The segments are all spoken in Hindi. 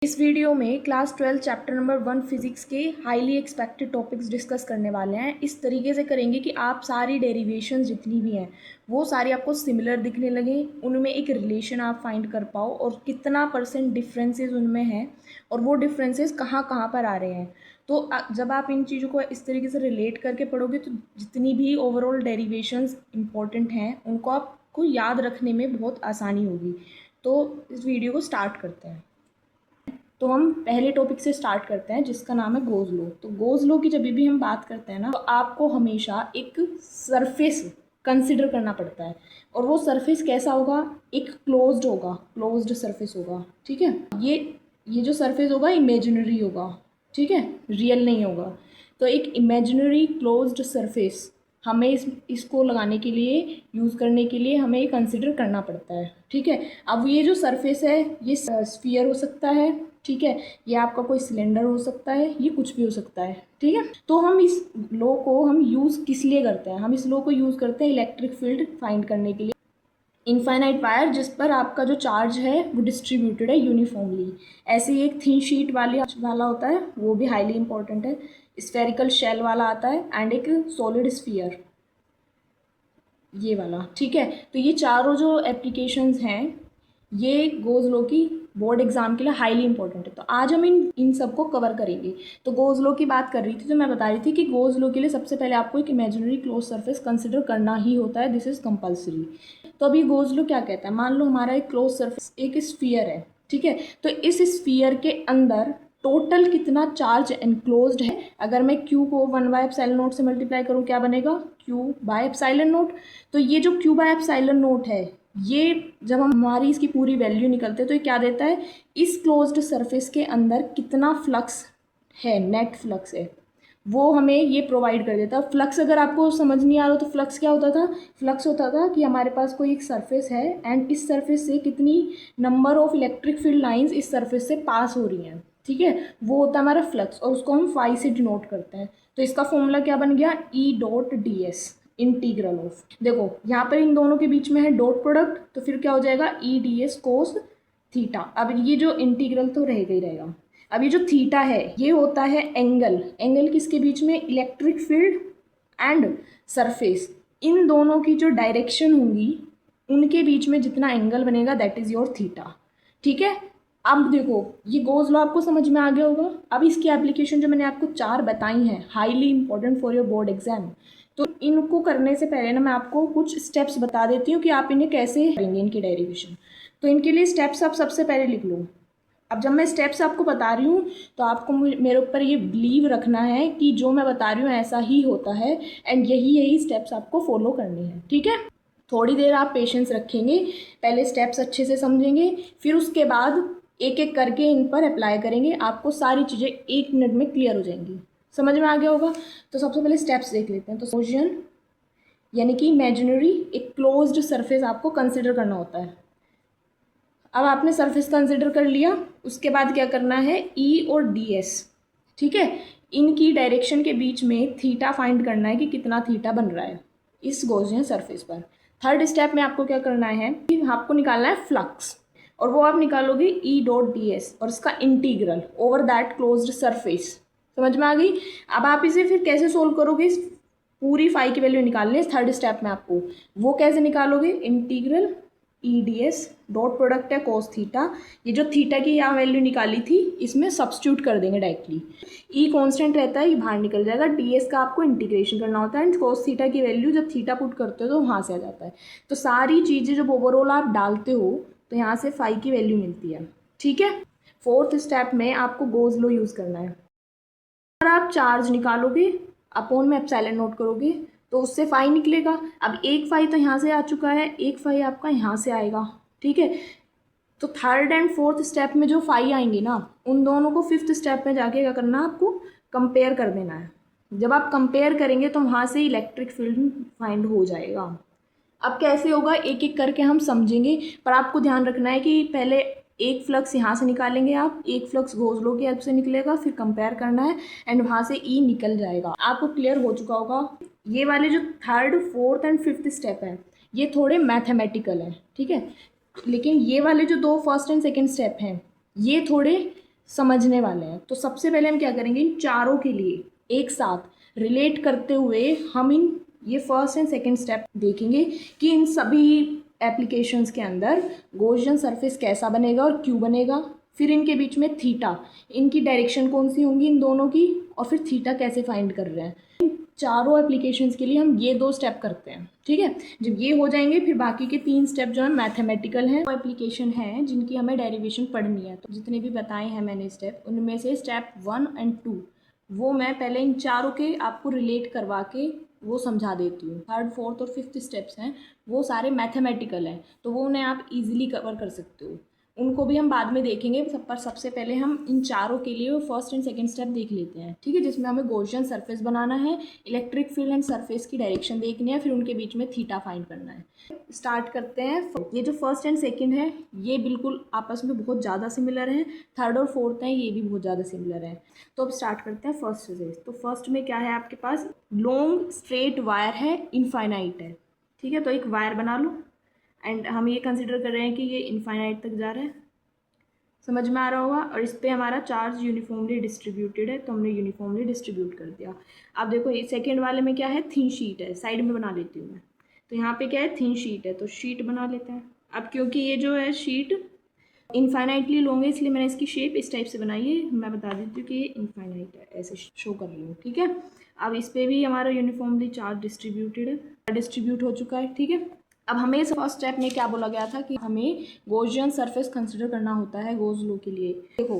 इस वीडियो में क्लास 12 चैप्टर नंबर 1 फिजिक्स के हाईली एक्सपेक्टेड टॉपिक्स डिस्कस करने वाले हैं। इस तरीके से करेंगे कि आप सारी डेरिवेशन जितनी भी हैं वो सारी आपको सिमिलर दिखने लगे, उनमें एक रिलेशन आप फाइंड कर पाओ और कितना परसेंट डिफरेंसेस उनमें हैं और वो डिफरेंसेस कहाँ कहाँ पर आ रहे हैं। तो जब आप इन चीज़ों को इस तरीके से रिलेट करके पढ़ोगे तो जितनी भी ओवरऑल डेरिवेशंस इंपॉर्टेंट हैं उनको आपको याद रखने में बहुत आसानी होगी। तो इस वीडियो को स्टार्ट करते हैं। तो हम पहले टॉपिक से स्टार्ट करते हैं जिसका नाम है गोज लॉ। तो गोज लॉ की जब भी हम बात करते हैं ना तो आपको हमेशा एक सरफेस कंसिडर करना पड़ता है और वो सरफेस कैसा होगा, एक क्लोज्ड होगा, क्लोज्ड सरफेस होगा। ठीक है, ये जो सरफेस होगा इमेजिनरी होगा, ठीक है, रियल नहीं होगा। तो एक इमेजिनरी क्लोज्ड सरफेस हमें इसको लगाने के लिए, यूज़ करने के लिए हमें कंसिडर करना पड़ता है। ठीक है, अब ये जो सरफेस है ये स्फीयर हो सकता है, ठीक है, ये आपका कोई सिलेंडर हो सकता है, ये कुछ भी हो सकता है। ठीक है, तो हम इस लॉ को हम यूज़ किस लिए करते हैं, हम इस लॉ को यूज़ करते हैं इलेक्ट्रिक फील्ड फाइंड करने के लिए। इनफाइनाइट वायर जिस पर आपका जो चार्ज है वो डिस्ट्रीब्यूटेड है यूनिफॉर्मली। ऐसे ही एक थिन शीट वाला होता है, वो भी हाईली इंपॉर्टेंट है। स्फेरिकल शेल वाला आता है एंड एक सॉलिड स्फीयर, ये वाला। ठीक है, तो ये चारों जो एप्लीकेशंस हैं ये गोज लॉ की बोर्ड एग्जाम के लिए हाईली इंपॉर्टेंट है। तो आज हम इन सबको कवर करेंगे। तो गोज लॉ की बात कर रही थी तो मैं बता रही थी कि गोज लॉ के लिए सबसे पहले आपको एक इमेजिनरी क्लोज सरफेस कंसिडर करना ही होता है, दिस इज कंपल्सरी। तो अभी गोज लॉ क्या कहता है, मान लो हमारा एक क्लोज सरफेस एक स्फीयर है, ठीक है, तो इस स्फीयर के अंदर टोटल कितना चार्ज एनक्लोज्ड है। अगर मैं Q को 1/एप्सिलॉन नोट से मल्टीप्लाई करूँ क्या बनेगा, Q/एप्सिलॉन नोट। तो ये जो Q/एप्सिलॉन नोट है ये जब हम हमारी इसकी पूरी वैल्यू निकलते हैं तो ये क्या देता है, इस क्लोज्ड सरफेस के अंदर कितना फ्लक्स है, नेट फ्लक्स है, वो हमें ये प्रोवाइड कर देता है। फ्लक्स अगर आपको समझ नहीं आ रहा तो फ्लक्स क्या होता था, फ्लक्स होता था कि हमारे पास कोई एक सरफेस है एंड इस सरफेस से कितनी number of electric field lines इस सरफेस से पास हो रही हैं। ठीक है, वो होता है हमारा फ्लक्स और उसको हम फाई से डिनोट करते हैं। तो इसका फॉर्मूला क्या बन गया, E.ds इंटीग्रल ऑफ, देखो यहाँ पर इन दोनों के बीच में है डॉट प्रोडक्ट, तो फिर क्या हो जाएगा E.ds कोस थीटा। अब ये जो इंटीग्रल तो रहेगा ही रहेगा। अब ये जो थीटा है ये होता है एंगल, एंगल किसके बीच में, इलेक्ट्रिक फील्ड एंड सरफेस, इन दोनों की जो डायरेक्शन होंगी उनके बीच में जितना एंगल बनेगा दैट इज योर थीटा। ठीक है, अब देखो ये गोज लॉ आपको समझ में आ गया होगा। अब इसकी एप्लीकेशन जो मैंने आपको 4 बताई हैं highly important for your board exam, तो इनको करने से पहले ना मैं आपको कुछ स्टेप्स बता देती हूँ कि आप इन्हें कैसे करेंगे, इनकी डेरिवेशन। तो इनके लिए स्टेप्स आप सबसे पहले लिख लो। अब जब मैं स्टेप्स आपको बता रही हूँ तो आपको मेरे ऊपर ये बिलीव रखना है कि जो मैं बता रही हूँ ऐसा ही होता है एंड यही स्टेप्स आपको फॉलो करने हैं। ठीक है, थोड़ी देर आप पेशेंस रखेंगे, पहले स्टेप्स अच्छे से समझेंगे, फिर उसके बाद एक एक करके इन पर अप्लाई करेंगे, आपको सारी चीज़ें 1 मिनट में क्लियर हो जाएंगी। समझ में आ गया होगा। तो सबसे पहले स्टेप्स देख लेते हैं। तो सोल्यूशन यानी कि इमेजिनरी एक क्लोज्ड सरफेस आपको कंसिडर करना होता है। अब आपने सरफेस कंसिडर कर लिया, उसके बाद क्या करना है, E और DS, ठीक है, इनकी डायरेक्शन के बीच में थीटा फाइंड करना है कि कितना थीटा बन रहा है इस गॉसियन सरफेस पर। थर्ड स्टेप में आपको क्या करना है कि आपको निकालना है फ्लक्स और वो आप निकालोगे E.ds और इसका integral over that closed surface. समझ में आ गई। अब आप इसे फिर कैसे सोल्व करोगे, पूरी फाई की वैल्यू निकालनी है थर्ड स्टेप में आपको, वो कैसे निकालोगे, इंटीग्रल E.ds डॉट प्रोडक्ट है कोस थीटा, ये जो थीटा की यहाँ वैल्यू निकाली थी इसमें सब्स्टिट्यूट कर देंगे डायरेक्टली। E कांस्टेंट रहता है, ये बाहर निकल जाएगा, ds का आपको इंटीग्रेशन करना होता है एंड कोस थीटा की वैल्यू जब थीटा पुट करते हो तो वहाँ से आ जाता है। तो सारी चीज़ें जब ओवरऑल आप डालते हो तो यहाँ से फाई की वैल्यू मिलती है। ठीक है, फोर्थ स्टेप में आपको गोज लॉ यूज़ करना है। अगर आप चार्ज निकालोगे अपॉन में एप्सिलॉन नोट करोगे तो उससे फाई निकलेगा। अब एक फाई तो यहाँ से आ चुका है, एक फाई आपका यहाँ से आएगा। ठीक है, तो थर्ड एंड फोर्थ स्टेप में जो फाई आएंगी ना उन दोनों को फिफ्थ स्टेप में जाके क्या करना है, आपको कंपेयर कर देना है। जब आप कंपेयर करेंगे तो वहाँ से इलेक्ट्रिक फील्ड फाइंड हो जाएगा। अब कैसे होगा एक एक करके हम समझेंगे, पर आपको ध्यान रखना है कि पहले एक फ्लक्स यहाँ से निकालेंगे आप, एक फ्लक्स गोज लॉ की हेल्प से निकलेगा, फिर कंपेयर करना है एंड वहाँ से E निकल जाएगा। आपको क्लियर हो चुका होगा। ये वाले जो third fourth and fifth step है ये थोड़े मैथमेटिकल है, ठीक है, लेकिन ये वाले जो 2 फर्स्ट एंड सेकेंड स्टेप हैं ये थोड़े समझने वाले हैं। तो सबसे पहले हम क्या करेंगे, इन चारों के लिए एक साथ रिलेट करते हुए हम इन ये फर्स्ट एंड सेकंड स्टेप देखेंगे कि इन सभी एप्लीकेशंस के अंदर गॉसियन सरफेस कैसा बनेगा और क्यों बनेगा। फिर इनके बीच में थीटा, इनकी डायरेक्शन कौन सी होंगी इन दोनों की, और फिर थीटा कैसे फाइंड कर रहे हैं। चारों एप्लीकेशंस के लिए हम ये 2 स्टेप करते हैं, ठीक है। जब ये हो जाएंगे फिर बाकी के 3 स्टेप जो है मैथमेटिकल हैं। वो एप्लीकेशन हैं जिनकी हमें डेरिवेशन पढ़नी है। तो जितने भी बताए हैं मैंने स्टेप, उनमें से स्टेप 1 एंड 2 वो मैं पहले इन चारों के आपको रिलेट करवा के वो समझा देती हूँ। 3rd 4th और 5th स्टेप्स हैं वो सारे मैथमेटिकल हैं, तो वो उन्हें आप इजीली कवर कर सकते हो। उनको भी हम बाद में देखेंगे, पर सबसे पहले हम इन चारों के लिए फर्स्ट एंड सेकंड स्टेप देख लेते हैं, ठीक है। जिसमें हमें गॉसियन सरफेस बनाना है, इलेक्ट्रिक फील्ड एंड सरफेस की डायरेक्शन देखनी है, फिर उनके बीच में थीटा फाइंड करना है। स्टार्ट करते हैं। ये जो फर्स्ट एंड सेकंड है ये बिल्कुल आपस में बहुत ज़्यादा सिमिलर हैं। 3rd और 4th है ये भी बहुत ज़्यादा सिमिलर है। तो अब स्टार्ट करते हैं फर्स्ट से। तो फर्स्ट में क्या है आपके पास, लॉन्ग स्ट्रेट वायर है, इनफाइनाइट है, ठीक है। तो एक वायर बना लो एंड हम ये कंसिडर कर रहे हैं कि ये इनफाइनाइट तक जा रहा है, समझ में आ रहा होगा। और इस पर हमारा चार्ज यूनिफॉर्मली डिस्ट्रीब्यूटेड है, तो हमने यूनिफॉर्मली डिस्ट्रीब्यूट कर दिया। अब देखो ये सेकेंड वाले में क्या है, थिन शीट है, साइड में बना लेती हूँ मैं। तो यहाँ पे क्या है, थिन शीट है, तो शीट बना लेते हैं। अब क्योंकि ये जो है शीट इनफाइनाइटली लॉन्ग है इसलिए मैंने इसकी शेप इस टाइप से बनाई है। मैं बता देती हूँ कि ये इनफाइनाइट है, ऐसे शो कर रही हूँ, ठीक है। अब इस पर भी हमारा यूनिफॉर्मली चार्ज डिस्ट्रीब्यूटेड है, डिस्ट्रीब्यूट हो चुका है, ठीक है। अब हमें फर्स्ट स्टेप में क्या बोला गया था कि हमें गॉसियन सरफेस कंसिडर करना होता है गॉस लॉ के लिए। देखो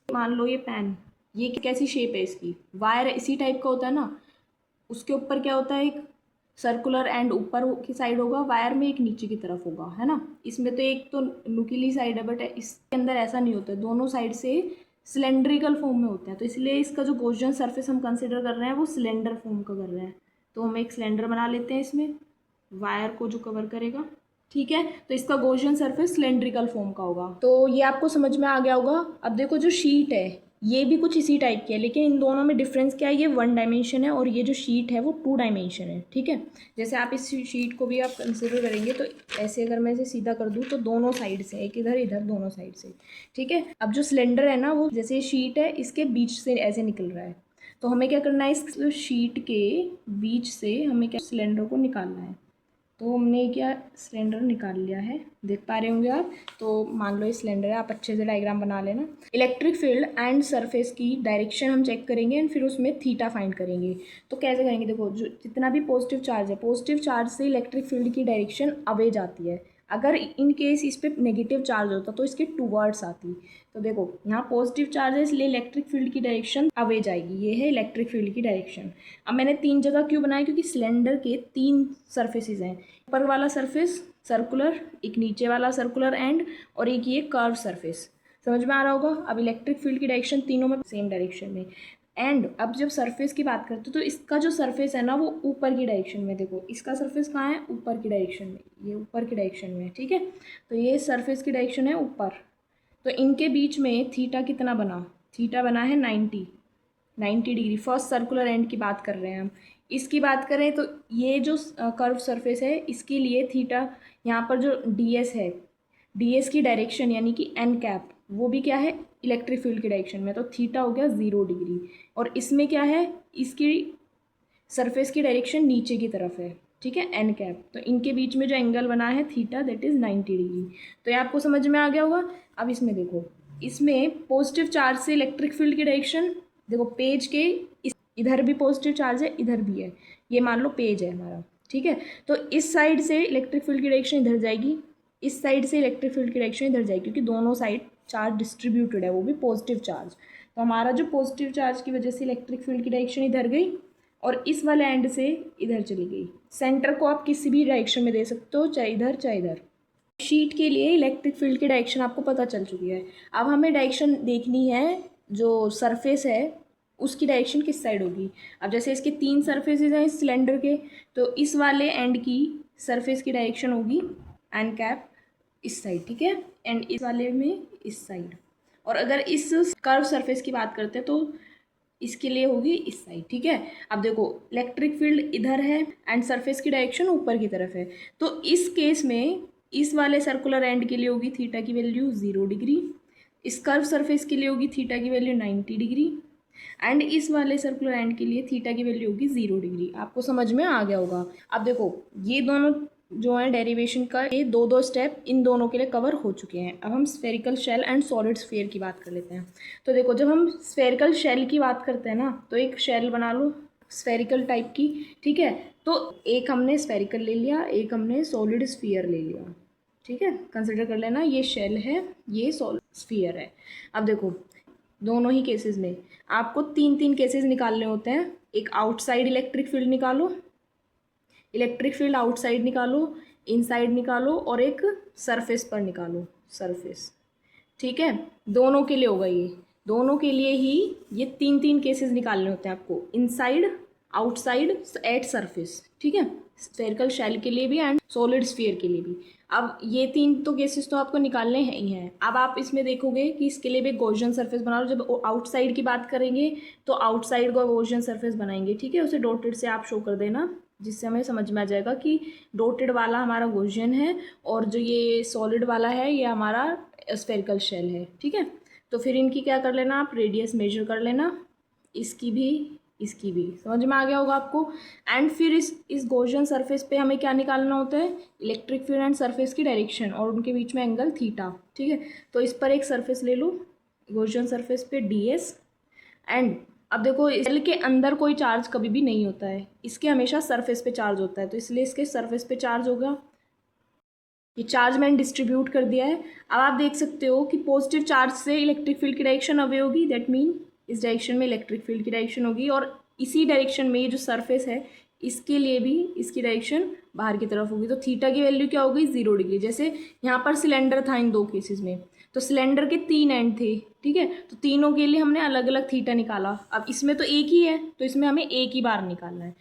मान लो ये पेन, ये कैसी शेप है इसकी, वायर इसी टाइप का होता है ना। उसके ऊपर क्या होता है, एक सर्कुलर एंड ऊपर की साइड होगा, वायर में एक नीचे की तरफ होगा, है ना। इसमें तो एक तो नुकीली साइड है, बट इसके अंदर ऐसा नहीं होता है, दोनों साइड से सिलेंड्रिकल फॉर्म में होते हैं। तो इसलिए इसका जो गॉसियन सरफेस हम कंसिडर कर रहे हैं वो सिलेंडर फॉर्म का कर रहे हैं। तो हम एक सिलेंडर बना लेते हैं इसमें, वायर को जो कवर करेगा, ठीक है। तो इसका गॉसियन सरफेस सिलेंड्रिकल फॉर्म का होगा। तो ये आपको समझ में आ गया होगा। अब देखो जो शीट है ये भी कुछ इसी टाइप की है, लेकिन इन दोनों में डिफरेंस क्या है, ये 1 डायमेंशन है और ये जो शीट है वो 2 डायमेंशन है, ठीक है। जैसे आप इस शीट को भी आप कंसिडर करेंगे तो ऐसे अगर मैं इसे सीधा कर दूँ तो दोनों साइड से, एक इधर इधर दोनों साइड से, ठीक है। अब जो सिलेंडर है ना वो जैसे शीट है इसके बीच से ऐसे निकल रहा है, तो हमें क्या करना है, इस शीट के बीच से हमें क्या सिलेंडर को निकालना है। तो हमने क्या सिलेंडर निकाल लिया है, देख पा रहे होंगे आप। तो मान लो ये सिलेंडर है, आप अच्छे से डायग्राम बना लेना। इलेक्ट्रिक फील्ड एंड सरफेस की डायरेक्शन हम चेक करेंगे एंड फिर उसमें थीटा फाइंड करेंगे। तो कैसे करेंगे, देखो जो जितना भी पॉजिटिव चार्ज है, पॉजिटिव चार्ज से इलेक्ट्रिक फील्ड की डायरेक्शन अवे जाती है। अगर इन केस इस पर नेगेटिव चार्ज होता तो इसके टूवर्ड्स आती। तो देखो यहाँ पॉजिटिव चार्ज है इसलिए इलेक्ट्रिक फील्ड की डायरेक्शन अवे जाएगी, ये है इलेक्ट्रिक फील्ड की डायरेक्शन। अब मैंने 3 जगह क्यों बनाया, क्योंकि सिलेंडर के 3 सरफेसेस हैं। ऊपर वाला सरफेस सर्कुलर, एक नीचे वाला सर्कुलर एंड, और एक ये कर्व सरफेस। समझ में आ रहा होगा। अब इलेक्ट्रिक फील्ड की डायरेक्शन तीनों में सेम डायरेक्शन में। एंड अब जब सरफेस की बात करते हो तो इसका जो सरफेस है ना वो ऊपर की डायरेक्शन में, देखो इसका सरफेस कहाँ है, ऊपर की डायरेक्शन में, ये ऊपर की डायरेक्शन में, ठीक है। तो ये सरफेस की डायरेक्शन है ऊपर। तो इनके बीच में थीटा कितना बना, थीटा बना है 90 डिग्री। फर्स्ट सर्कुलर एंड की बात कर रहे हैं हम। इसकी बात करें तो ये जो कर्व सरफेस है इसके लिए थीटा, यहाँ पर जो ds है, ds की डायरेक्शन यानी कि n कैप, वो भी क्या है इलेक्ट्रिक फील्ड की डायरेक्शन में, तो थीटा हो गया 0 डिग्री। और इसमें क्या है, इसकी सरफेस की डायरेक्शन नीचे की तरफ है, ठीक है, n कैप। तो इनके बीच में जो एंगल बना है थीटा दैट इज़ 90 डिग्री। तो ये आपको समझ में आ गया होगा। अब इसमें देखो, इसमें पॉजिटिव चार्ज से इलेक्ट्रिक फील्ड की डायरेक्शन, देखो पेज के इधर भी पॉजिटिव चार्ज है, इधर भी है, ये मान लो पेज है हमारा, ठीक है। तो इस साइड से इलेक्ट्रिक फील्ड की डायरेक्शन इधर जाएगी, इस साइड से इलेक्ट्रिक फील्ड की डायरेक्शन इधर जाएगी, क्योंकि दोनों साइड चार्ज डिस्ट्रीब्यूटेड है, वो भी पॉजिटिव चार्ज। तो हमारा जो पॉजिटिव चार्ज की वजह से इलेक्ट्रिक फील्ड की डायरेक्शन इधर गई और इस वाले एंड से इधर चली गई। सेंटर को आप किसी भी डायरेक्शन में दे सकते हो, चाहे इधर चाहे इधर। शीट के लिए इलेक्ट्रिक फील्ड की डायरेक्शन आपको पता चल चुकी है। अब हमें डायरेक्शन देखनी है, जो सरफेस है उसकी डायरेक्शन किस साइड होगी। अब जैसे इसके 3 सरफेसेज हैं इस सिलेंडर के, तो इस वाले एंड की सरफेस की डायरेक्शन होगी एन कैप इस साइड, ठीक है, एंड इस वाले में इस साइड। और अगर इस कर्व सरफेस की बात करते हैं तो इसके लिए होगी इस साइड, ठीक है। अब देखो इलेक्ट्रिक फील्ड इधर है एंड सरफेस की डायरेक्शन ऊपर की तरफ है, तो इस केस में इस वाले सर्कुलर एंड के लिए होगी थीटा की वैल्यू 0 डिग्री, इस कर्व सरफेस के लिए होगी थीटा की वैल्यू 90 डिग्री एंड इस वाले सर्कुलर एंड के लिए थीटा की वैल्यू होगी 0 डिग्री। आपको समझ में आ गया होगा। अब देखो ये दोनों जो है डेरिवेशन का ये दो स्टेप इन दोनों के लिए कवर हो चुके हैं। अब हम spherical shell and solid sphere की बात कर लेते हैं। तो देखो जब हम स्फेरिकल शेल की बात करते हैं ना, तो एक शेल बना लो स्फेरिकल टाइप की, ठीक है। तो एक हमने स्फेरिकल ले लिया, एक हमने सॉलिड स्फीयर ले लिया, ठीक है। कंसिडर कर लेना ये शेल है, ये सॉलिड स्फीयर है। अब देखो दोनों ही केसेस में आपको तीन तीन केसेस निकालने होते हैं। एक आउटसाइड इलेक्ट्रिक फील्ड निकालो, इलेक्ट्रिक फील्ड आउटसाइड निकालो, इनसाइड निकालो और एक सरफेस पर निकालो, सरफेस, ठीक है। दोनों के लिए होगा ये, दोनों के लिए ही ये तीन तीन केसेस निकालने होते हैं आपको, इनसाइड, आउटसाइड, एट सरफेस, ठीक है। स्फेरिकल शेल के लिए भी एंड सॉलिड स्फीयर के लिए भी। अब ये तीन तो केसेस तो आपको निकालने हैं ही हैं। अब आप इसमें देखोगे कि इसके लिए भी गॉसियन सरफेस बना लो। जब आउटसाइड की बात करेंगे तो आउटसाइड को गॉसियन सरफेस बनाएंगे, ठीक है। उसे डॉटेड से आप शो कर देना, जिससे हमें समझ में आ जाएगा कि डॉटेड वाला हमारा गॉसियन है और जो ये सॉलिड वाला है ये हमारा स्फेरिकल शेल है, ठीक है। तो फिर इनकी क्या कर लेना, आप रेडियस मेजर कर लेना, इसकी भी इसकी भी, समझ में आ गया होगा आपको। एंड फिर इस गॉसियन सरफेस पे हमें क्या निकालना होता है, इलेक्ट्रिक फील्ड एंड सरफेस की डायरेक्शन और उनके बीच में एंगल थीटा, ठीक है। तो इस पर एक सरफेस ले लो गॉसियन सरफेस पे ds एंड अब देखो सेल के अंदर कोई चार्ज कभी भी नहीं होता है, इसके हमेशा सरफेस पे चार्ज होता है, तो इसलिए इसके सरफेस पे चार्ज होगा। ये चार्ज मैंने डिस्ट्रीब्यूट कर दिया है। अब आप देख सकते हो कि पॉजिटिव चार्ज से इलेक्ट्रिक फील्ड की डायरेक्शन अवे होगी, दैट मीन इस डायरेक्शन में इलेक्ट्रिक फील्ड की डायरेक्शन होगी और इसी डायरेक्शन में ये जो सरफेस है इसके लिए भी इसकी डायरेक्शन बाहर की तरफ होगी। तो थीटा की वैल्यू क्या होगी, 0 डिग्री। जैसे यहाँ पर सिलेंडर था इन दो केसेस में, तो सिलेंडर के 3 एंड थे, ठीक है। तो तीनों के लिए हमने अलग अलग थीटा निकाला। अब इसमें तो एक ही है तो इसमें हमें एक ही बार निकालना है।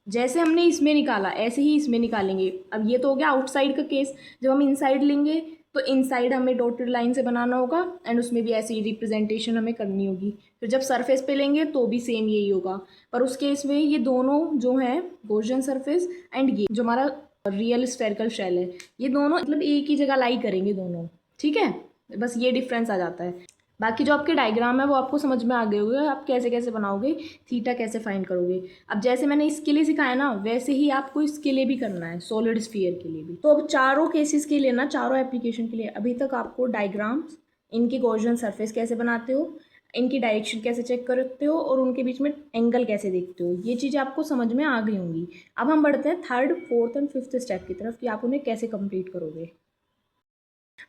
जैसे हमने इसमें निकाला ऐसे ही इसमें निकालेंगे। अब ये तो हो गया आउटसाइड का केस। जब हम इनसाइड लेंगे तो इनसाइड हमें डॉटेड लाइन से बनाना होगा एंड उसमें भी ऐसी रिप्रेजेंटेशन हमें करनी होगी। फिर जब सरफेस पे लेंगे तो भी सेम यही होगा, पर उस केस में ये दोनों जो हैं गॉसियन सरफेस एंड ये जो हमारा रियल स्फेरिकल शेल है, ये दोनों मतलब एक ही जगह लाई करेंगे दोनों, ठीक है। बस ये डिफरेंस आ जाता है। बाकी जो आपके डायग्राम है वो आपको समझ में आ गए होंगे, आप कैसे कैसे बनाओगे, थीटा कैसे फाइंड करोगे। अब जैसे मैंने इसके लिए सिखाया ना वैसे ही आपको इसके लिए भी करना है, सॉलिड स्फीयर के लिए भी। तो अब चारों केसेस के लिए ना, चारों एप्लीकेशन के लिए अभी तक आपको डायग्राम्स, इनकी गॉसियन सरफेस कैसे बनाते हो, इनकी डायरेक्शन कैसे चेक करते हो और उनके बीच में एंगल कैसे देखते हो, ये चीज़ें आपको समझ में आ गई होंगी। अब हम बढ़ते हैं third, fourth and fifth step की तरफ कि आप उन्हें कैसे कंप्लीट करोगे।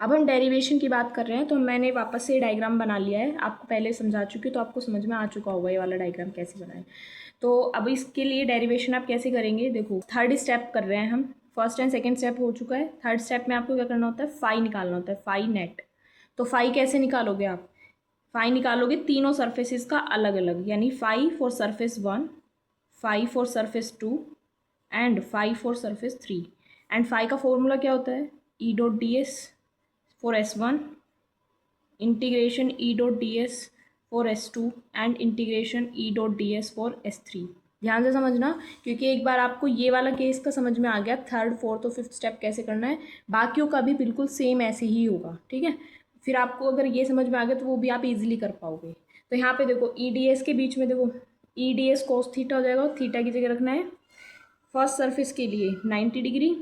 अब हम डेरिवेशन की बात कर रहे हैं, तो मैंने वापस से डायग्राम बना लिया है, आपको पहले समझा चुकी हूँ तो आपको समझ में आ चुका होगा ये वाला डायग्राम कैसे बनाए। तो अब इसके लिए डेरिवेशन आप कैसे करेंगे, देखो थर्ड स्टेप कर रहे हैं हम, फर्स्ट एंड सेकंड स्टेप हो चुका है। थर्ड स्टेप में आपको क्या करना होता है, फाई निकालना होता है, फाई नेट। तो फाई कैसे निकालोगे आप, फाई निकालोगे तीनों सर्फेसिस का अलग अलग, यानी phi for surface 1, phi for surface 2 and phi for surface 3। And phi का फॉर्मूला क्या होता है, E dot D S for S1, integration E dot ds for S2 and integration E dot ds for S3। ध्यान से समझना, क्योंकि एक बार आपको ये वाला केस का समझ में आ गया थर्ड, फोर्थ और फिफ्थ स्टेप कैसे करना है, बाकियों का भी बिल्कुल सेम ऐसे ही होगा, ठीक है। फिर आपको अगर ये समझ में आ गया तो वो भी आप इजीली कर पाओगे। तो यहाँ पे देखो ई डी एस के बीच में देखो E D S cos theta हो जाएगा, थीटा की जगह रखना है। फर्स्ट सरफेस के लिए 90 डिग्री,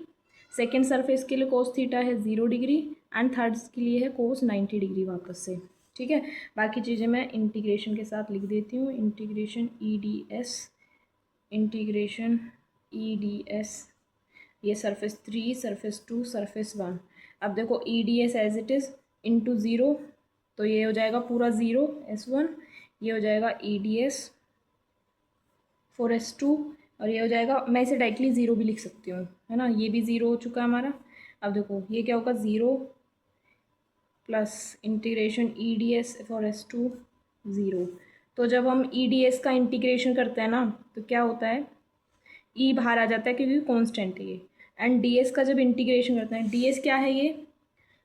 सेकेंड सरफेस के लिए कोस थीटा है 0 डिग्री एंड थर्ड के लिए है कोस 90 डिग्री वापस से, ठीक है। बाकी चीज़ें मैं इंटीग्रेशन के साथ लिख देती हूँ, integration E D S, integration E D S, ये सरफेस 3, सरफेस 2, सरफेस 1। अब देखो E D S as it is into 0, तो ये हो जाएगा पूरा 0 S1, ये हो जाएगा ई डी एस फॉर S2 और ये हो जाएगा, मैं इसे डायरेक्टली 0 भी लिख सकती हूँ, है ना। ये भी 0 हो चुका है हमारा। अब देखो ये क्या होगा, 0 plus integration E D S for S2 0। तो जब हम ई डी एस का इंटीग्रेशन करते हैं ना तो क्या होता है, ई बाहर आ जाता है क्योंकि कॉन्स्टेंट है ये। एंड डी एस का जब इंटीग्रेशन करते हैं, डी एस क्या है, ये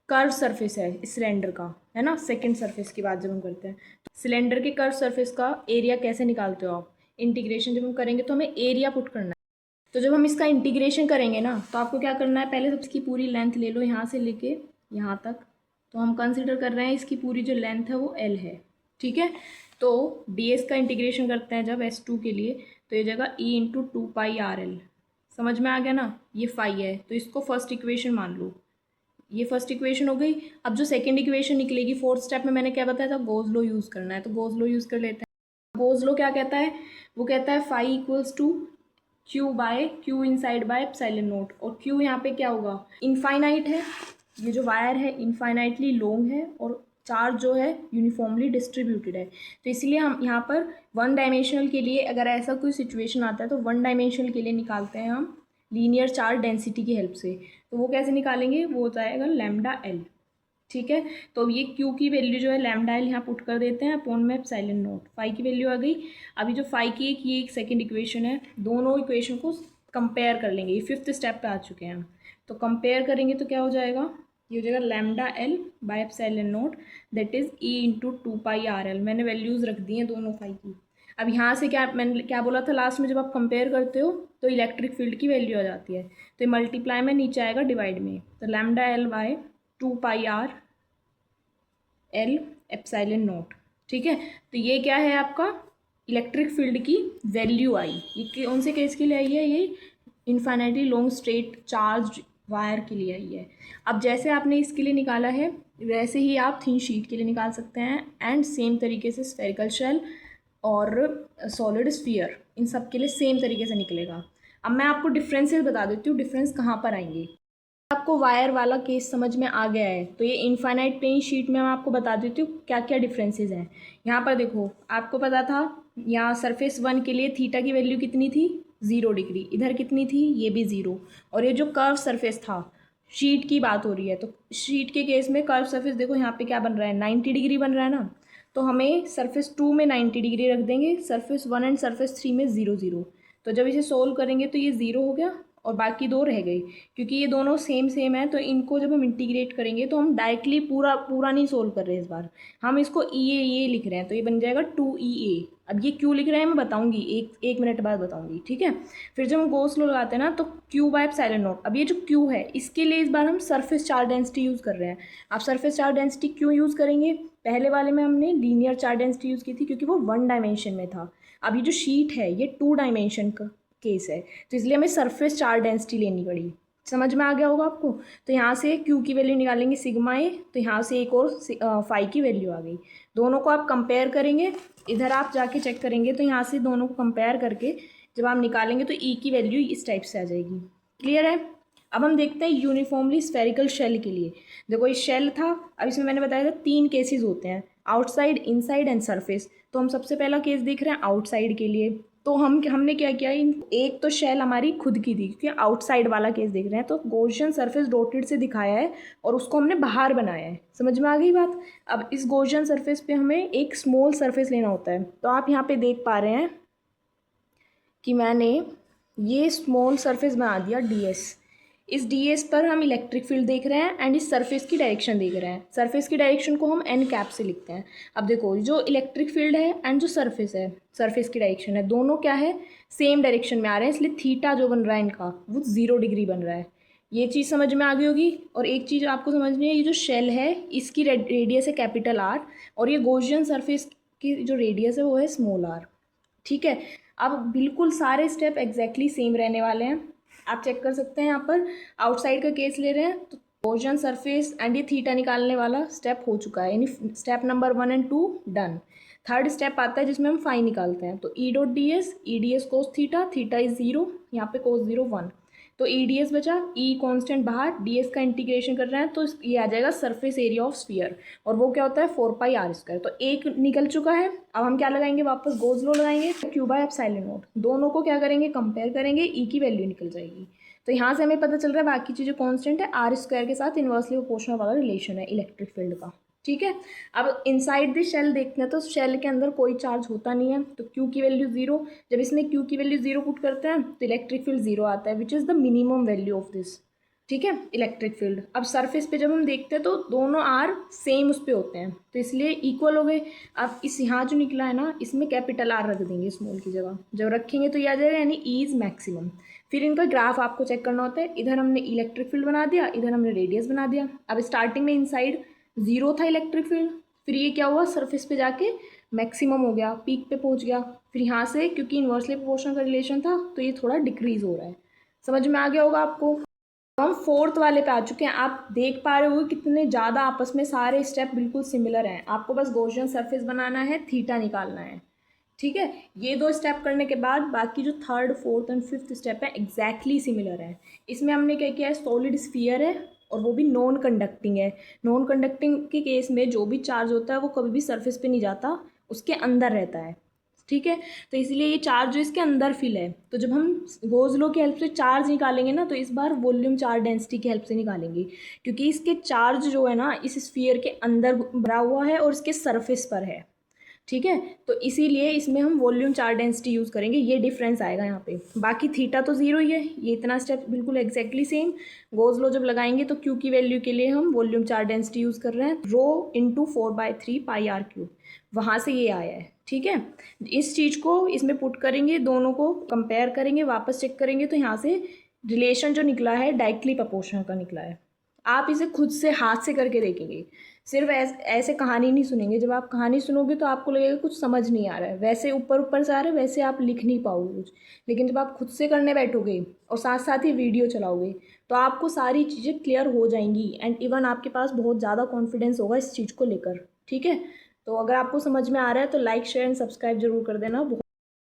कर्व सरफेस है इस सिलेंडर का, है ना। सेकेंड सरफेस की बात जब हम करते हैं तो सिलेंडर के कर्व सरफेस का एरिया कैसे निकालते हो आप, इंटीग्रेशन जब हम करेंगे तो हमें एरिया पुट करना है। तो जब हम इसका इंटीग्रेशन करेंगे ना तो आपको क्या करना है, पहले तो इसकी पूरी लेंथ ले लो, यहाँ से लेके यहाँ तक, तो हम कंसिडर कर रहे हैं इसकी पूरी जो लेंथ है वो L है, ठीक है। तो ds का इंटीग्रेशन करते हैं जब S2 के लिए, तो ये जगह E इंटू 2πRL, समझ में आ गया ना। ये फाई है तो इसको फर्स्ट इक्वेशन मान लो, ये फर्स्ट इक्वेशन हो गई। अब जो सेकंड इक्वेशन निकलेगी फोर्थ स्टेप में, मैंने क्या बताया था, गोज लॉ यूज़ करना है, तो गोज लॉ यूज़ कर लेते हैं। गोज लॉ क्या कहता है, वो कहता है phi equals to Q by Q inside by epsilon naught, और क्यू यहाँ पे क्या होगा, इनफाइनाइट है, ये जो वायर है इनफाइनाइटली लॉन्ग है और चार्ज जो है यूनिफॉर्मली डिस्ट्रीब्यूटेड है। तो इसलिए हम यहाँ पर वन डायमेंशनल के लिए अगर ऐसा कोई सिचुएशन आता है तो वन डायमेंशनल के लिए निकालते हैं हम लीनियर चार्ज डेंसिटी की हेल्प से। तो वो कैसे निकालेंगे, वो होता है लैम्डा एल, ठीक है। तो अब ये क्यू की वैल्यू जो है लैम्डा एल यहाँ पुट कर देते हैं अपॉन में एप्सिलॉन नोट, फाई की वैल्यू आ गई। अभी जो फाई की एक ये एक सेकंड इक्वेशन है, दोनों इक्वेशन को कंपेयर कर लेंगे, ये फिफ्थ स्टेप पे आ चुके हैं हम। तो कंपेयर करेंगे तो क्या हो जाएगा, ये हो जाएगा lambda L by epsilon note that is E into 2πRL। मैंने वैल्यूज़ रख दी हैं दोनों फाई की। अब यहाँ से क्या मैंने क्या बोला था लास्ट में, जब आप कंपेयर करते हो तो इलेक्ट्रिक फील्ड की वैल्यू आ जाती है, तो ये मल्टीप्लाई में नीचे आएगा डिवाइड में, तो lambda L by 2πRL epsilon note, ठीक है। तो ये क्या है आपका इलेक्ट्रिक फील्ड की वैल्यू आई। ये कौन से केस के लिए आई है, ये infinitely long straight charge wire के लिए आई है। अब जैसे आपने इसके लिए निकाला है वैसे ही आप थिन शीट के लिए निकाल सकते हैं, एंड सेम तरीके से स्फेरिकल शेल और सॉलिड स्फीयर, इन सब के लिए सेम तरीके से निकलेगा। अब मैं आपको डिफरेंसेस बता देती हूँ, डिफरेंस कहाँ पर आएंगे। आपको वायर वाला केस समझ में आ गया है तो ये इनफाइनाइट प्लेन शीट में मैं आपको बता देती हूँ क्या क्या डिफरेंसेस हैं। यहाँ पर देखो, आपको पता था यहाँ सरफेस 1 के लिए थीटा की वैल्यू कितनी थी, 0 डिग्री, इधर कितनी थी, ये भी 0। और ये जो कर्व सरफेस था, शीट की बात हो रही है, तो शीट के केस में कर्व सरफेस देखो यहाँ पे क्या बन रहा है, 90 डिग्री बन रहा है ना। तो हमें सरफेस 2 में 90 डिग्री रख देंगे, सरफेस 1 एंड सरफेस 3 में 0 0। तो जब इसे सोल्व करेंगे तो ये 0 हो गया और बाकी 2 रह गई। क्योंकि ये दोनों सेम सेम है तो इनको जब हम इंटीग्रेट करेंगे तो हम डायरेक्टली पूरा पूरा नहीं सोल्व कर रहे हैं इस बार, हम इसको ये लिख रहे हैं, तो ये बन जाएगा 2EA। अब ये क्यों लिख रहे हैं मैं बताऊंगी, एक मिनट बाद बताऊंगी, ठीक है। फिर जब हम गॉस लॉ लगाते हैं ना तो क्यू बाय एप्सिलॉन नोट, अब ये जो क्यू है इसके लिए इस बार हम सरफेस चार्ज डेंसिटी यूज़ कर रहे हैं। आप सरफेस चार्ज डेंसिटी क्यों यूज़ करेंगे, पहले वाले में हमने लीनियर चार्ज डेंसिटी यूज़ की थी क्योंकि वो 1 डायमेंशन में था। अब ये जो शीट है ये 2 डायमेंशन का केस है, तो इसलिए हमें सरफेस चार्ज डेंसिटी लेनी पड़ी। समझ में आ गया होगा आपको। तो यहाँ से क्यू की वैल्यू निकालेंगे सिग्मा ए, तो यहाँ से एक और फाई की वैल्यू आ गई। दोनों को आप कंपेयर करेंगे, इधर आप जाके चेक करेंगे तो यहाँ से दोनों को कंपेयर करके जब आप निकालेंगे तो ई की वैल्यू इस टाइप से आ जाएगी। क्लियर है। अब हम देखते हैं यूनिफॉर्मली स्फेरिकल शेल के लिए। देखो ये शेल था, अब इसमें मैंने बताया था 3 केसेस होते हैं, आउटसाइड, इनसाइड एंड सरफेस। तो हम सबसे पहला केस देख रहे हैं आउटसाइड के लिए। तो हमने क्या किया, इन एक तो शेल हमारी खुद की थी क्योंकि आउटसाइड वाला केस देख रहे हैं, तो गॉसियन सरफेस डॉटेड से दिखाया है और उसको हमने बाहर बनाया है। समझ में आ गई बात। अब इस गॉसियन सरफेस पे हमें एक स्मॉल सरफेस लेना होता है, तो आप यहाँ पे देख पा रहे हैं कि मैंने ये स्मॉल सरफेस बना दिया ds। इस ds पर हम इलेक्ट्रिक फील्ड देख रहे हैं एंड इस सरफेस की डायरेक्शन देख रहे हैं। सरफेस की डायरेक्शन को हम n कैप से लिखते हैं। अब देखो जो इलेक्ट्रिक फील्ड है एंड जो सरफेस है, सरफेस की डायरेक्शन है, दोनों क्या है, सेम डायरेक्शन में आ रहे हैं, इसलिए थीटा जो बन रहा है इनका वो 0 डिग्री बन रहा है। ये चीज़ समझ में आ गई होगी। और एक चीज़ आपको समझनी है, ये जो शेल है इसकी रेडियस है कैपिटल R और ये गॉसियन सरफेस की जो रेडियस है वो है स्मॉल r, ठीक है। अब बिल्कुल सारे स्टेप एग्जैक्टली सेम रहने वाले हैं, आप चेक कर सकते हैं। यहाँ पर आउटसाइड का केस ले रहे हैं तो गॉसियन सरफेस एंड ये थीटा निकालने वाला स्टेप हो चुका है, यानी step number 1 and 2 done. Third step आता है जिसमें हम फाई निकालते हैं, तो ई dot D S, E D S cos theta, theta is 0, यहाँ पे कोस 0 1, तो ई डी एस बचा, ई कांस्टेंट बाहर, डी एस का इंटीग्रेशन कर रहे हैं तो ये आ जाएगा सरफेस एरिया ऑफ स्फीयर, और वो क्या होता है 4πr²। तो एक निकल चुका है। अब हम क्या लगाएंगे, वापस गॉस लॉ लगाएंगे, क्यू बाय एप्सिलॉन नोट, दोनों को क्या करेंगे कंपेयर करेंगे, ई की वैल्यू निकल जाएगी। तो यहाँ से हमें पता चल रहा है बाकी चीज़ें कांस्टेंट है, r² के साथ इन्वर्सली प्रोपोर्शनल वाला रिलेशन है इलेक्ट्रिक फील्ड का, ठीक है। अब इनसाइड द शेल देखते हैं तो शेल के अंदर कोई चार्ज होता नहीं है, तो क्यू की वैल्यू 0, जब इसमें क्यू की वैल्यू 0 पुट करते हैं तो इलेक्ट्रिक फील्ड 0 आता है, which is the minimum value of this, ठीक है, इलेक्ट्रिक फील्ड। अब सरफेस पे जब हम देखते हैं तो दोनों आर सेम उस पर होते हैं तो इसलिए इक्वल हो गए। अब इस यहाँ जो निकला है ना इसमें कैपिटल आर रख देंगे स्मॉल की जगह, जब रखेंगे तो ये आ जाएगा, यानी ई इज़ मैक्सिमम। फिर इनका ग्राफ आपको चेक करना होता है, इधर हमने इलेक्ट्रिक फील्ड बना दिया, इधर हमने रेडियस बना दिया। अब स्टार्टिंग में इनसाइड ज़ीरो था इलेक्ट्रिक फील्ड, फिर ये क्या हुआ, सरफेस पे जाके मैक्सिमम हो गया, पीक पे पहुंच गया, फिर यहाँ से क्योंकि इन्वर्सली प्रोपोर्शनल का रिलेशन था तो ये थोड़ा डिक्रीज हो रहा है। समझ में आ गया होगा आपको। हम फोर्थ वाले पे आ चुके हैं। आप देख पा रहे हो कितने ज़्यादा आपस में सारे स्टेप बिल्कुल सिमिलर हैं। आपको बस गॉसियन सरफेस बनाना है, थीटा निकालना है, ठीक है। ये दो स्टेप करने के बाद बाकी जो third fourth and fifth step है एग्जैक्टली सिमिलर है। इसमें हमने क्या किया है, सॉलिड स्फीयर है और वो भी नॉन कंडक्टिंग है। नॉन कंडक्टिंग के केस में जो भी चार्ज होता है वो कभी भी सरफेस पे नहीं जाता, उसके अंदर रहता है, ठीक है। तो इसलिए ये चार्ज जो इसके अंदर फिल है, तो जब हम गोज लॉ की हेल्प से चार्ज निकालेंगे ना, तो इस बार वॉल्यूम चार्ज डेंसिटी की हेल्प से निकालेंगे, क्योंकि इसके चार्ज जो है ना इस स्फीयर के अंदर भरा हुआ है और इसके सरफेस पर है, ठीक है। तो इसीलिए इसमें हम वॉल्यूम चार्ज डेंसिटी यूज़ करेंगे, ये डिफरेंस आएगा यहाँ पे। बाकी थीटा तो जीरो ही है, ये इतना स्टेप बिल्कुल एग्जैक्टली सेम। गोज लॉ जब लगाएंगे तो क्यू की वैल्यू के लिए हम वॉल्यूम चार्ज डेंसिटी यूज़ कर रहे हैं, rho into 4/3 pi are cube, वहाँ से ये आया है, ठीक है। इस चीज़ को इसमें पुट करेंगे, दोनों को कंपेयर करेंगे, वापस चेक करेंगे तो यहाँ से रिलेशन जो निकला है डायरेक्टली प्रोपोर्शनल का निकला है। आप इसे खुद से हाथ से करके देखेंगे, सिर्फ ऐसे कहानी नहीं सुनेंगे। जब आप कहानी सुनोगे तो आपको लगेगा कुछ समझ नहीं आ रहा है, वैसे ऊपर ऊपर से आ रहा है, वैसे आप लिख नहीं पाओगे कुछ। लेकिन जब आप खुद से करने बैठोगे और साथ साथ ही वीडियो चलाओगे तो आपको सारी चीज़ें क्लियर हो जाएंगी एंड इवन आपके पास बहुत ज़्यादा कॉन्फिडेंस होगा इस चीज़ को लेकर, ठीक है। तो अगर आपको समझ में आ रहा है तो लाइक शेयर एंड सब्सक्राइब जरूर कर देना।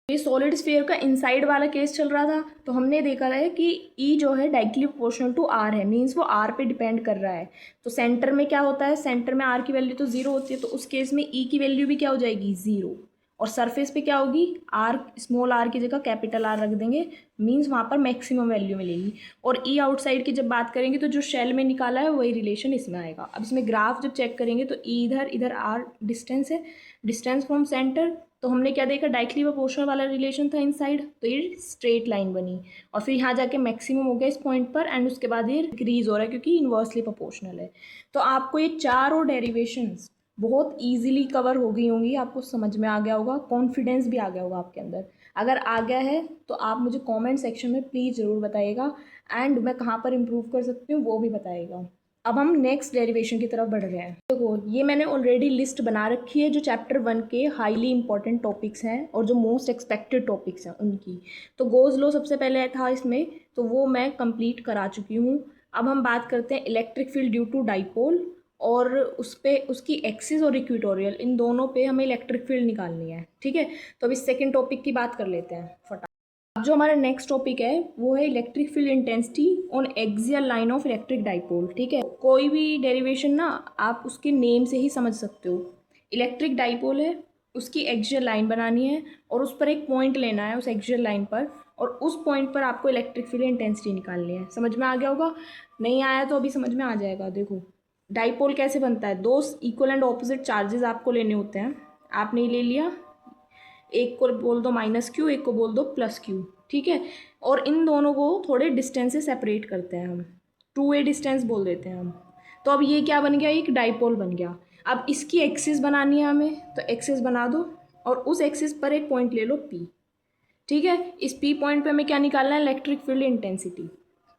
ये सॉलिड स्फीयर का इनसाइड वाला केस चल रहा था, तो हमने देखा है कि ई जो है डायरेक्टली प्रोपोर्शनल टू आर है, मींस वो आर पे डिपेंड कर रहा है। तो सेंटर में क्या होता है, सेंटर में आर की वैल्यू तो जीरो होती है, तो उस केस में ई की वैल्यू भी क्या हो जाएगी, जीरो। और सरफेस पे क्या होगी, आर स्मॉल आर की जगह कैपिटल आर रख देंगे, मींस वहाँ पर मैक्सिमम वैल्यू मिलेगी। और ई आउटसाइड की जब बात करेंगे तो जो शेल में निकाला है वही रिलेशन इसमें आएगा। अब इसमें ग्राफ जब चेक करेंगे तो ई इधर, इधर आर डिस्टेंस है, डिस्टेंस फ्रॉम सेंटर। तो हमने क्या देखा, डायरेक्टली प्रोपोर्शनल वाला रिलेशन था इनसाइड, तो ये स्ट्रेट लाइन बनी और फिर यहाँ जाके मैक्सिमम हो गया इस पॉइंट पर एंड उसके बाद ये डिक्रीज हो रहा है क्योंकि इन्वर्सली प्रोपोर्शनल है। तो आपको ये चारों डेरिवेशंस बहुत इजीली कवर हो गई होंगी, आपको समझ में आ गया होगा, कॉन्फिडेंस भी आ गया होगा आपके अंदर। अगर आ गया है तो आप मुझे कमेंट सेक्शन में प्लीज़ ज़रूर बताइएगा एंड मैं कहाँ पर इम्प्रूव कर सकती हूँ वो भी बताइएगा। अब हम नेक्स्ट डेरिवेशन की तरफ बढ़ रहे हैं। देखो ये मैंने ऑलरेडी लिस्ट बना रखी है जो चैप्टर 1 के हाईली इंपॉर्टेंट टॉपिक्स हैं और जो मोस्ट एक्सपेक्टेड टॉपिक्स हैं उनकी। तो गोज लॉ सबसे पहले था इसमें, तो वो मैं कंप्लीट करा चुकी हूँ। अब हम बात करते हैं electric field due to dipole, और उस पे उसकी एक्सिस और इक्वेटोरियल इन दोनों पे हमें इलेक्ट्रिक फील्ड निकालनी है, ठीक है। तो अब इस सेकेंड टॉपिक की बात कर लेते हैं फटाफट। अब जो हमारा नेक्स्ट टॉपिक है वो है electric field intensity on axial line of electric dipole, ठीक है। कोई भी डेरिवेशन ना आप उसके नेम से ही समझ सकते हो। इलेक्ट्रिक डाइपोल है, उसकी एक्सियल लाइन बनानी है और उस पर एक पॉइंट लेना है उस एक्सियल लाइन पर, और उस पॉइंट पर आपको इलेक्ट्रिक फील्ड इंटेंसिटी निकालनी है। समझ में आ गया होगा, नहीं आया तो अभी समझ में आ जाएगा। देखो डाइपोल कैसे बनता है, दो इक्वल एंड ऑपोजिट चार्जेस आपको लेने होते हैं, आपने ले लिया, एक को बोल दो माइनस क्यू, एक को बोल दो प्लस क्यू, ठीक है। और इन दोनों को थोड़े डिस्टेंस से सेपरेट करते हैं हम, 2a डिस्टेंस बोल देते हैं हम। तो अब ये क्या बन गया, एक डाइपोल बन गया। अब इसकी एक्सिस बनानी है हमें, तो एक्सिस बना दो और उस एक्सिस पर एक पॉइंट ले लो P, ठीक है। इस P पॉइंट पे हमें क्या निकालना है, इलेक्ट्रिक फील्ड इंटेंसिटी।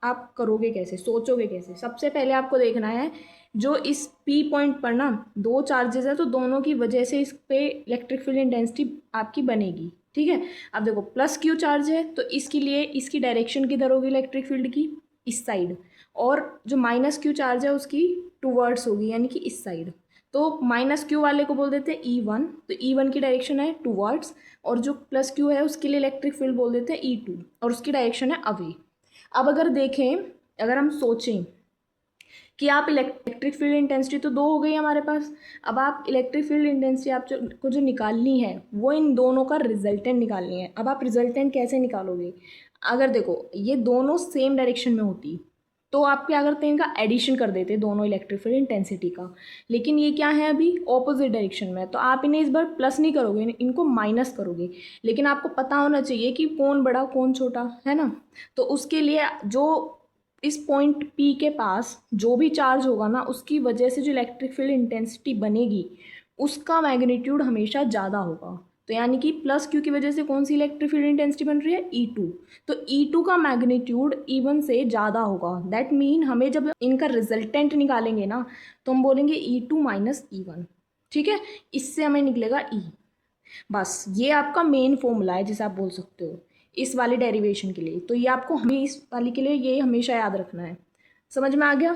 आप करोगे कैसे, सोचोगे कैसे, सबसे पहले आपको देखना है जो इस P पॉइंट पर ना दो चार्जेस है तो दोनों की वजह से इस पे इलेक्ट्रिक फील्ड इंटेंसिटी आपकी बनेगी, ठीक है। अब देखो प्लस क्यू चार्ज है तो इसके लिए इसकी डायरेक्शन किधर होगी इलेक्ट्रिक फील्ड की, इस साइड, और जो माइनस क्यू चार्ज है उसकी टूवर्ड्स होगी यानी कि इस साइड। तो माइनस क्यू वाले को बोल देते हैं E1, तो E1 की डायरेक्शन है टूवर्ड्स, और जो प्लस क्यू है उसके लिए इलेक्ट्रिक फील्ड बोल देते हैं E2 और उसकी डायरेक्शन है अवे। अब अगर देखें, अगर हम सोचें कि आप इलेक्ट्रिक फील्ड इंटेंसिटी तो दो हो गई हमारे पास, अब आप इलेक्ट्रिक फील्ड इंटेंसिटी आप जो निकालनी है वो इन दोनों का रिजल्टेंट निकालनी है। अब आप रिजल्टेंट कैसे निकालोगे, अगर देखो ये दोनों सेम डायरेक्शन में होती तो आप क्या करते हैं, इनका एडिशन कर देते दोनों इलेक्ट्रिक फील्ड इंटेंसिटी का, लेकिन ये क्या है अभी ऑपोजिट डायरेक्शन में, तो आप इन्हें इस बार प्लस नहीं करोगे, इनको माइनस करोगे। लेकिन आपको पता होना चाहिए कि कौन बड़ा कौन छोटा है ना, तो उसके लिए जो इस पॉइंट P के पास जो भी चार्ज होगा ना उसकी वजह से जो इलेक्ट्रिक फील्ड इंटेंसिटी बनेगी उसका मैग्नीट्यूड हमेशा ज़्यादा होगा। तो यानी कि प्लस क्यू की वजह से कौन सी इलेक्ट्रिक फील्ड इंटेंसिटी बन रही है, E2। तो E2 का मैग्नीट्यूड E1 से ज़्यादा होगा। दैट मीन हमें जब इनका रिजल्टेंट निकालेंगे ना तो हम बोलेंगे E2 माइनस E1, ठीक है। इससे हमें निकलेगा E। बस ये आपका मेन फॉर्मूला है जिसे आप बोल सकते हो इस वाली डेरिवेशन के लिए। तो ये आपको हमें इस वाली के लिए ये हमेशा याद रखना है। समझ में आ गया?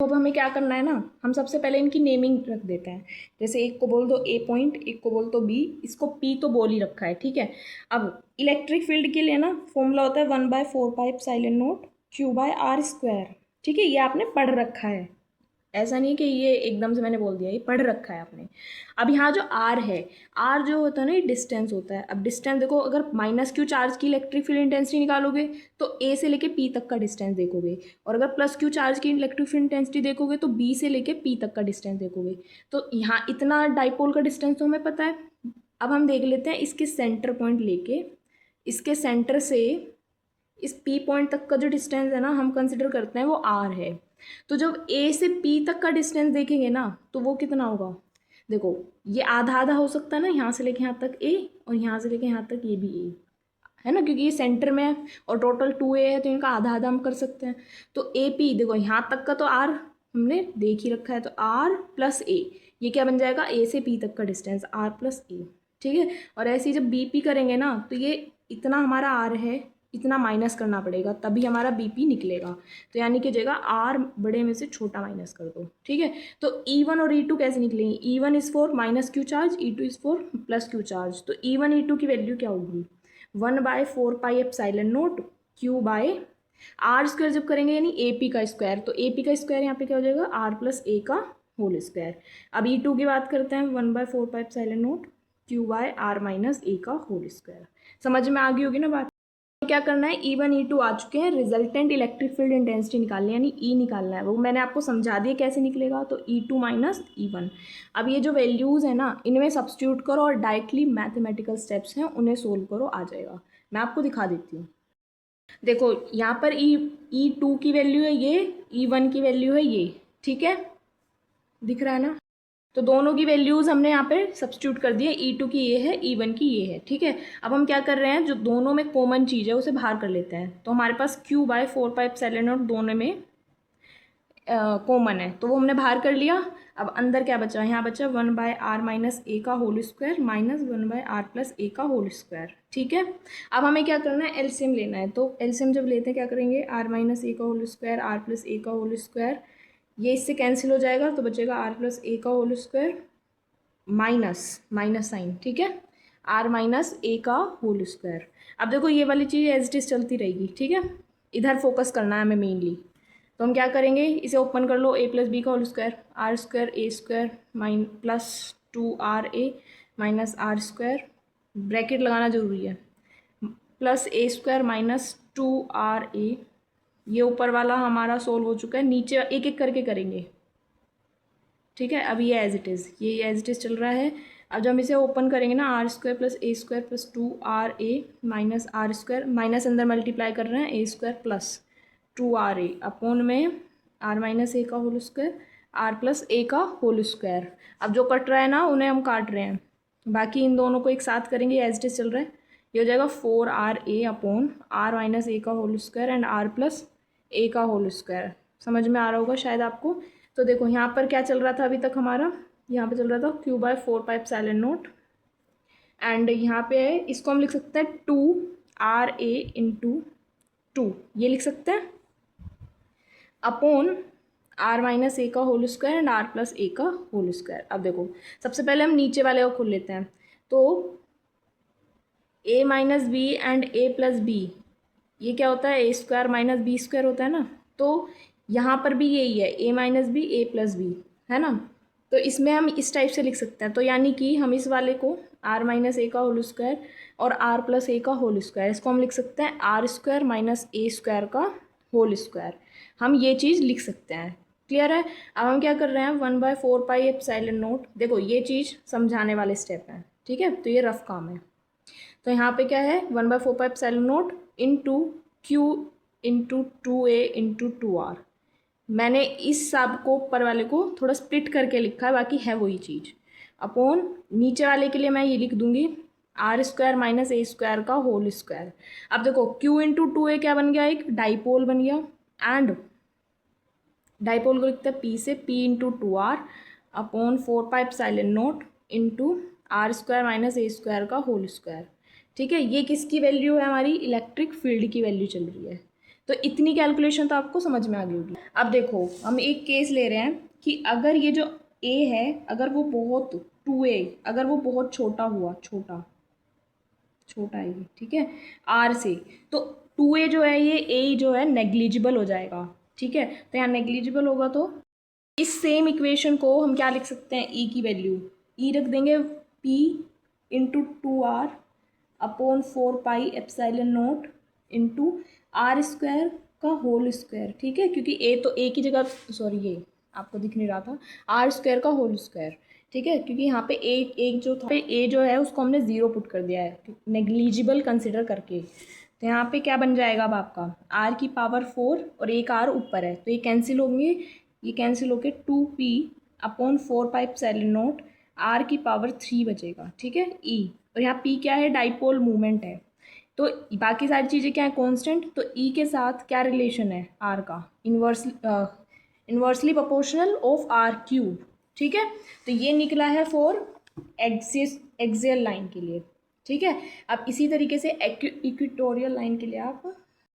तो अब हमें क्या करना है ना, हम सबसे पहले इनकी नेमिंग रख देते हैं। जैसे एक को बोल दो ए पॉइंट, एक को बोल दो बी, इसको पी तो बोल ही रखा है, ठीक है। अब इलेक्ट्रिक फील्ड के लिए ना फॉर्मूला होता है 1/4πε0 Q/r², ठीक है। ये आपने पढ़ रखा है, ऐसा नहीं कि ये एकदम से मैंने बोल दिया, ये पढ़ रखा है आपने। अब यहाँ जो आर है, आर जो होता है ना ये डिस्टेंस होता है। अब डिस्टेंस देखो, अगर -q चार्ज की इलेक्ट्रिक फील्ड इंटेंसिटी निकालोगे तो ए से लेके पी तक का डिस्टेंस देखोगे, और अगर +q चार्ज की इलेक्ट्रिक फील्ड इंटेंसिटी देखोगे तो बी से लेके पी तक का डिस्टेंस देखोगे। तो यहाँ इतना डाइपोल का डिस्टेंस तो हमें पता है। अब हम देख लेते हैं इसके सेंटर पॉइंट लेके, इसके सेंटर से इस पी पॉइंट तक का जो डिस्टेंस है ना हम कंसिडर करते हैं वो आर है। तो जब ए से पी तक का डिस्टेंस देखेंगे ना तो वो कितना होगा, देखो ये आधा आधा हो सकता है ना, यहाँ से लेके यहाँ तक ए और यहाँ से लेके यहाँ तक ये भी ए है ना, क्योंकि ये सेंटर में है और टोटल 2a है तो इनका आधा आधा हम कर सकते हैं। तो ए पी देखो यहाँ तक का तो आर हमने देख ही रखा है, तो आर प्लस ए, ये क्या बन जाएगा, ए से पी तक का डिस्टेंस आर प्लस ए, ठीक है। और ऐसे ही जब बी पी करेंगे ना तो ये इतना हमारा आर है, इतना माइनस करना पड़ेगा तभी हमारा बीपी निकलेगा। तो यानी कि जगह आर बड़े में से छोटा माइनस कर दो, ठीक है। तो E1 और E2 कैसे निकलेंगे, E1 is for -q charge, E2 is for +q charge. तो E1 E2 की वैल्यू क्या होगी, 1/4πε0 Q/r² जब करेंगे यानी AP का स्क्वायर, तो AP का स्क्वायर यहाँ पे क्या हो जाएगा, r+a का होल स्क्वायर। अब E2 की बात करते हैं, 1/4πε0 Q/r-a का होल स्क्वायर। समझ में आ गई होगी ना बात। क्या करना है, E1 E2 आ चुके हैं, रिजल्टेंट इलेक्ट्रिक फील्ड इंटेंसिटी निकालनी है यानी E निकालना है। वो मैंने आपको समझा दिया कैसे निकलेगा, तो E2 माइनस E1। अब ये जो वैल्यूज़ है ना इनमें सब्स्टिट्यूट करो और डायरेक्टली मैथमेटिकल स्टेप्स हैं उन्हें सोल्व करो, आ जाएगा। मैं आपको दिखा देती हूँ। देखो यहाँ पर E2 की वैल्यू है ये, E1 की वैल्यू है ये, ठीक है, दिख रहा है ना। तो दोनों की वैल्यूज़ हमने यहाँ पे सब्स्टिट्यूट कर दिए, E2 की ये है, E1 की ये है, ठीक है। अब हम क्या कर रहे हैं, जो दोनों में कॉमन चीज़ है उसे बाहर कर लेते हैं। तो हमारे पास Q/4πε0 दोनों में कॉमन है, तो वो हमने बाहर कर लिया। अब अंदर क्या बचा, यहाँ बचा 1/r-a का होल स्क्वायर माइनस 1/r+a का होल स्क्वायर, ठीक है। अब हमें क्या करना है, एलसीएम लेना है। तो एलसीएम जब लेते हैं क्या करेंगे, r-a का होल स्क्वायर, r+a का होल स्क्वायर, ये इससे कैंसिल हो जाएगा तो बचेगा r+a का whole square minus minus sign, ठीक है, r-a का होल स्क्वायर। अब देखो ये वाली चीज़ एज इट इज़ चलती रहेगी, ठीक है। इधर फोकस करना है हमें मेनली। तो हम क्या करेंगे, इसे ओपन कर लो, a+b का whole square, r² minus +2ra minus r², bracket लगाना जरूरी है, +a² माइनस 2ra। ये ऊपर वाला हमारा सोल्व हो चुका है, नीचे एक एक करके करेंगे, ठीक है। अब ये एज इट इज़, ये एज इट इज़ चल रहा है। अब जब हम इसे ओपन करेंगे ना, r² + a² + 2ra minus r², minus अंदर मल्टीप्लाई कर रहे हैं, a² + 2ra अपॉन में r-a का होल स्क्वायर, r+a का होल स्क्वायर। अब जो कट रहा है ना उन्हें हम काट रहे हैं, बाकी इन दोनों को एक साथ करेंगे, एज इट इज़ चल रहा है। ये हो जाएगा 4ra अपॉन r-a का होल स्क्वायर एंड r+a का होल स्क्वायर। समझ में आ रहा होगा शायद आपको। तो देखो यहाँ पर क्या चल रहा था अभी तक हमारा, यहाँ पे चल रहा था Q/4πε0 एंड यहाँ पे है, इसको हम लिख सकते हैं 2ra × 2, ये लिख सकते हैं, अपॉन r-a का होल स्क्वायर एंड r+a का होल स्क्वायर। अब देखो सबसे पहले हम नीचे वाले को खोल लेते हैं, तो a minus B and a+b, ये क्या होता है, a² - b² होता है ना। तो यहाँ पर भी यही है, a माइनस बी a+b, है ना। तो इसमें हम इस टाइप से लिख सकते हैं। तो यानी कि हम इस वाले को r-a का होल स्क्वायर और r+a का होल स्क्वायर, इसको हम लिख सकते हैं r² - a² का होल स्क्वायर। हम ये चीज़ लिख सकते हैं, क्लियर है। अब हम क्या कर रहे हैं, 1/4πε0, देखो ये चीज़ समझाने वाले स्टेप हैं, ठीक है। तो ये रफ काम है। तो यहाँ पे क्या है, 1/4πε0 into Q into 2a into 2r। मैंने इस सब को ऊपर वाले को थोड़ा स्प्लिट करके लिखा है, बाकी है वही चीज़। अपॉन नीचे वाले के लिए मैं ये लिख दूंगी R square minus A square का होल स्क्वायर। अब देखो क्यू इंटू टू ए क्या बन गया, एक डाइपोल बन गया, एंड डाइपोल को लिखते हैं पी से, P into two R upon 4 pi epsilon naught into R square minus A square का होल स्क्वायर। ठीक है, ये किसकी वैल्यू है, हमारी इलेक्ट्रिक फील्ड की वैल्यू चल रही है। तो इतनी कैलकुलेशन तो आपको समझ में आ गई होगी। अब देखो हम एक केस ले रहे हैं कि अगर ये जो ए है, अगर वो बहुत 2a अगर वो बहुत छोटा हुआ, छोटा है ये, ठीक है, आर से, तो 2a जो है ये ए जो है नेग्लिजिबल हो जाएगा। ठीक है, तो यहाँ नेग्लिजिबल होगा तो इस सेम इक्वेशन को हम क्या लिख सकते हैं, ई की वैल्यू ई रख देंगे p into two R upon 4 pi epsilon naught into R square का होल स्क्वायर। ठीक है, क्योंकि ए तो ए की जगह, सॉरी ये आपको दिख नहीं रहा था, आर स्क्वायर का होल स्क्वायर। ठीक है, क्योंकि यहाँ पे एक जो था, ए जो है उसको हमने ज़ीरो पुट कर दिया है नेग्लिजिबल कंसिडर करके। तो यहाँ पे क्या बन जाएगा अब आपका आर की पावर 4 और एक आर ऊपर है, तो ये कैंसिल होंगे, ये कैंसिल होके 2p upon 4 pi epsilon naught R की पावर 3 बचेगा। ठीक है, ई, और यहाँ p क्या है, डाइपोल मूवमेंट है। तो बाकी सारी चीज़ें क्या है, कांस्टेंट, तो ई के साथ क्या रिलेशन है आर का, inversely proportional of R cube. ठीक है, तो ये निकला है फॉर एक्सियल लाइन के लिए। ठीक है, अब इसी तरीके से इक्वेटोरियल लाइन के लिए आप